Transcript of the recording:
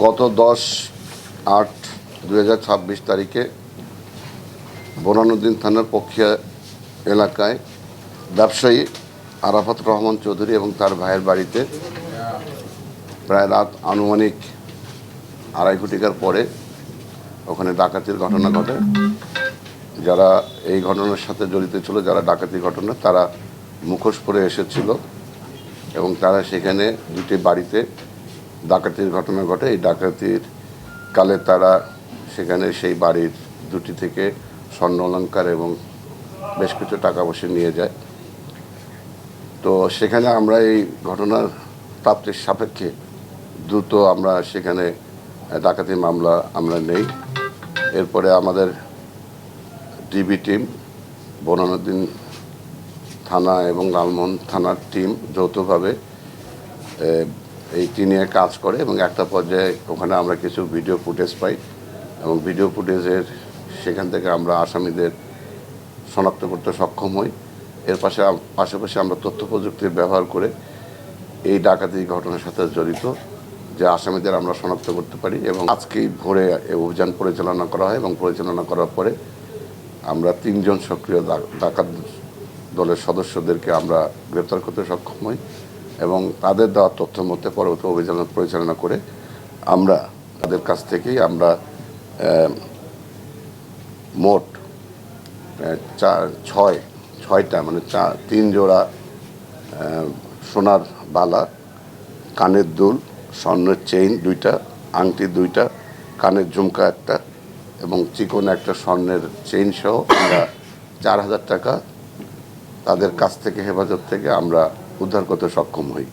গত 10/8/2026 তারিখে বোরহানউদ্দিন থানার পক্ষিয়া এলাকায় ব্যবসায়ী আরাফাত রহমান চৌধুরী এবং তার ভাইয়ের বাড়িতে প্রায় রাত আনুমানিক 2:30 ঘটিকার পরে ওখানে ডাকাতির ঘটনা ঘটে। যারা এই ঘটনার সাথে জড়িত ছিল, যারা ডাকাতির ঘটনা, তারা মুখোশ পরে এসেছিল এবং তারা সেখানে দুটি বাড়িতে ডাকাতির ঘটনা ঘটে। এই ডাকাতির কালে তারা সেখানে সেই বাড়ির দুটি থেকে স্বর্ণ অলংকার এবং বেশ কিছু টাকা পয়সা নিয়ে যায়। তো সেখানে আমরা এই ঘটনার প্রাপ্তির সাপেক্ষে দ্রুত আমরা সেখানে ডাকাতি মামলা আমরা নেই। এরপরে আমাদের ডিবি টিম, বোরহানউদ্দিন থানা এবং লালমোহন থানার টিম যৌথভাবে এইটি নিয়ে কাজ করে এবং একটা পর্যায়ে ওখানে আমরা কিছু ভিডিও ফুটেজ পাই এবং ভিডিও ফুটেজের সেখান থেকে আমরা আসামিদের শনাক্ত করতে সক্ষম হই। এর পাশাপাশি আমরা তথ্য প্রযুক্তির ব্যবহার করে এই ডাকাতি ঘটনার সাথে জড়িত যে আসামিদের আমরা শনাক্ত করতে পারি এবং আজকেই ভোরে অভিযান পরিচালনা করা হয় এবং পরিচালনা করার পরে আমরা 3 জন সক্রিয় ডাকাত দলের সদস্যদেরকে আমরা গ্রেপ্তার করতে সক্ষম হই এবং তাদের দেওয়া তথ্য মতে পরবর্তী অভিযান পরিচালনা করে আমরা তাদের কাছ থেকেই আমরা মোট 6টা মানে 3 জোড়া সোনার বালা, কানের দুল, স্বর্ণের চেইন 2টা, আংটি 2টা, কানের ঝুমকা 1টা এবং চিকন একটা স্বর্ণের চেইন সহ আমরা 4,000 টাকা তাদের কাছ থেকে, হেফাজত থেকে আমরা উদ্ধার করতে সক্ষম হই।